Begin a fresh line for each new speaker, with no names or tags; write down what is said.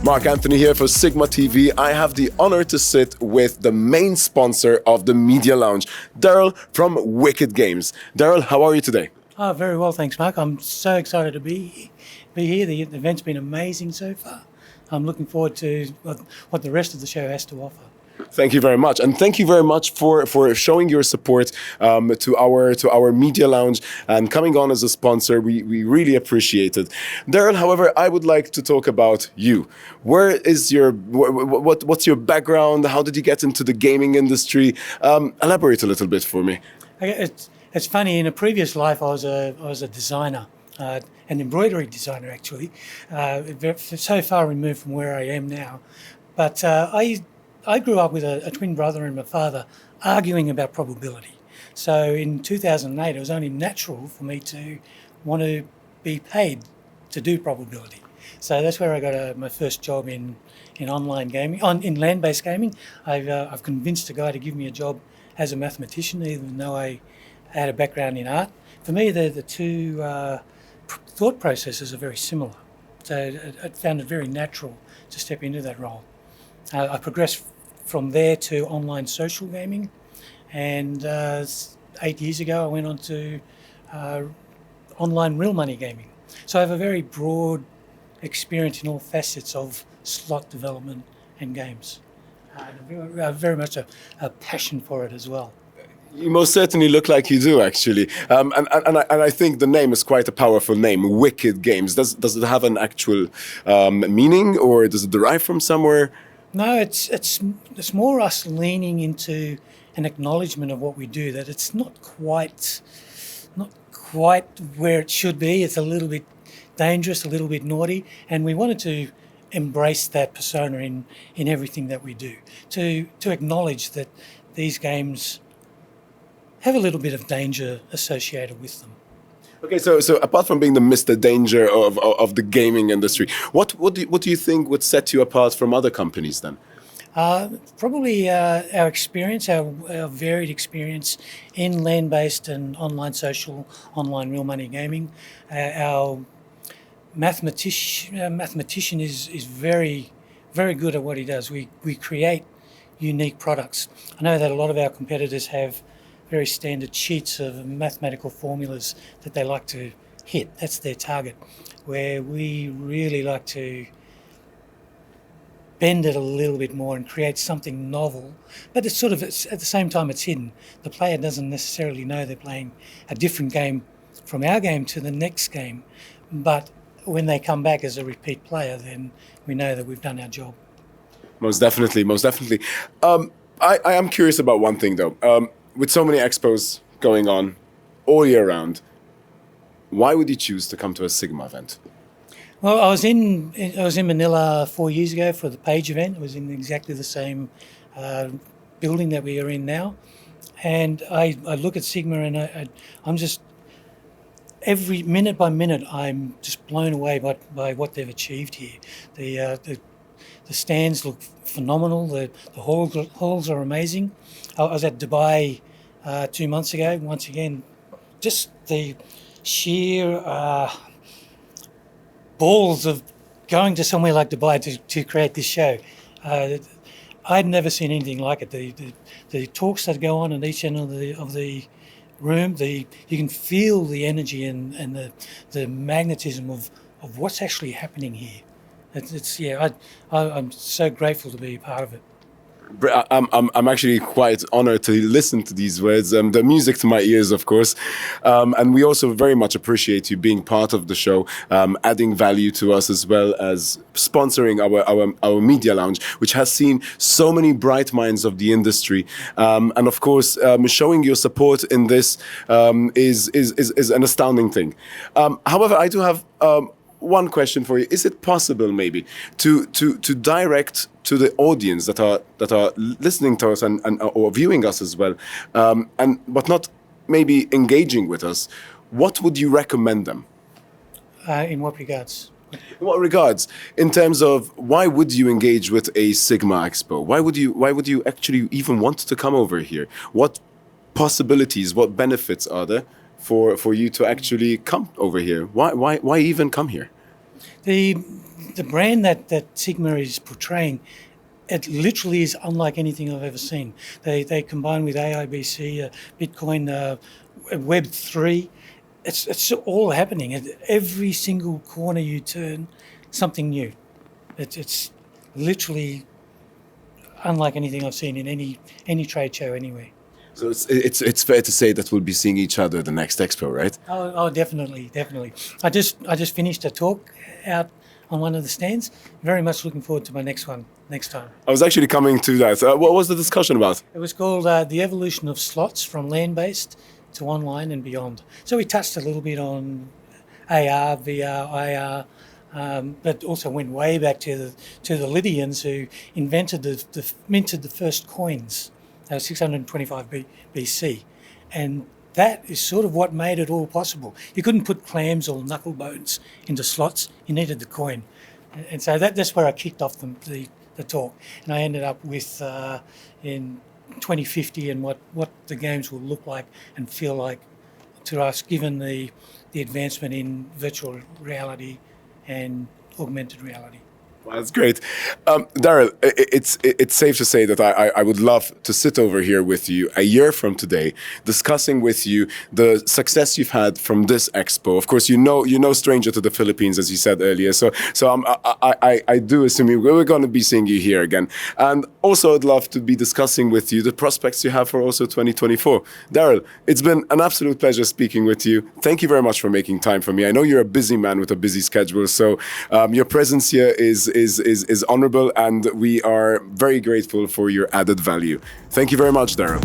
Mark Anthony here for Sigma TV. I have the honor to sit with the main sponsor of the Media Lounge, Daryl from Wicked Games. Daryl, how are you today?
Oh, very well, thanks, Mark. I'm so excited to be here. The event's been amazing so far. I'm looking forward to what the rest of the show has to offer.
Thank you very much, and thank you very much for showing your support to our Media Lounge and coming on as a sponsor. We really appreciate it. Daryl, however, I would like to talk about you. Where is what's your background? How did you get into the gaming industry? Elaborate a little bit for me.
It's funny. In a previous life, I was a designer, an embroidery designer actually. So far removed from where I am now, but I grew up with a twin brother and my father arguing about probability. So in 2008, it was only natural for me to want to be paid to do probability. So that's where I got my first job in online gaming, in land-based gaming. I've convinced a guy to give me a job as a mathematician, even though I had a background in art. For me, the two thought processes are very similar. So I found it very natural to step into that role. I progressed from there to online social gaming, and 8 years ago I went on to online real money gaming. So I have a very broad experience in all facets of slot development and games. Very much a passion for it as well.
You most certainly look like you do, actually. And I think the name is quite a powerful name, Wicked Games. Does it have an actual meaning, or does it derive from somewhere?
No, it's more us leaning into an acknowledgement of what we do, that it's not quite where it should be. It's a little bit dangerous, a little bit naughty, and we wanted to embrace that persona in everything that we do. To acknowledge that these games have a little bit of danger associated with them.
Okay, so apart from being the Mr. Danger of the gaming industry, what do you think would set you apart from other companies then?
Probably our experience, our varied experience in land-based and online social, online real money gaming. Our mathematician is very, very good at what he does. We create unique products. I know that a lot of our competitors have very standard sheets of mathematical formulas that they like to hit. That's their target. Where we really like to bend it a little bit more and create something novel, but it's at the same time it's hidden. The player doesn't necessarily know they're playing a different game from our game to the next game, but when they come back as a repeat player, then we know that we've done our job.
Most definitely, most definitely. I am curious about one thing though. With so many expos going on all year round, why would you choose to come to a Sigma event?
Well, I was in Manila 4 years ago for the Page event. It was in exactly the same building that we are in now, and I look at Sigma and I'm just every minute by minute I'm just blown away by what they've achieved here. The stands look phenomenal. The halls are amazing. I was at Dubai 2 months ago. Once again, just the sheer balls of going to somewhere like Dubai to create this show. I'd never seen anything like it. The talks that go on in each end of the room, you can feel the energy and the magnetism of what's actually happening here. I'm so grateful to be a part of it.
I'm actually quite honored to listen to these words. The music to my ears, of course, and we also very much appreciate you being part of the show, adding value to us as well as sponsoring our Media Lounge, which has seen so many bright minds of the industry, and of course, showing your support in this is an astounding thing. However, I do have one question for you. Is it possible maybe to direct to the audience that are listening to us and or viewing us as well, but not maybe engaging with us, what would you recommend them?
In what regards?
In what regards? In terms of why would you engage with a Sigma Expo? Why would you actually even want to come over here? What possibilities, what benefits are there for you to actually come over here? Why even come here?
The brand that Sigma is portraying, it literally is unlike anything I've ever seen. They combine with AIBC, Bitcoin, Web3. It's all happening at every single corner you turn. Something new. It's literally unlike anything I've seen in any trade show anywhere.
So it's fair to say that we'll be seeing each other at the next expo, right?
Oh, definitely. I just finished a talk out on one of the stands. Very much looking forward to my next one next time.
I was actually coming to that. What was the discussion about?
It was called The Evolution of Slots from Land-Based to Online and Beyond. So we touched a little bit on AR, VR, IR, but also went way back to the Lydians who minted the first coins, 625 BC. And that is sort of what made it all possible. You couldn't put clams or knuckle bones into slots. You needed the coin. And so that's where I kicked off the talk. And I ended up with in 2050 and what the games will look like and feel like to us, given the advancement in virtual reality and augmented reality.
Well, that's great. Daryl, it's safe to say that I would love to sit over here with you a year from today, discussing with you the success you've had from this expo. Of course, you know stranger to the Philippines, as you said earlier. So I do assume we're going to be seeing you here again. And also, I'd love to be discussing with you the prospects you have for also 2024. Daryl, it's been an absolute pleasure speaking with you. Thank you very much for making time for me. I know you're a busy man with a busy schedule, so your presence here is honorable, and we are very grateful for your added value. Thank you very much, Daryl.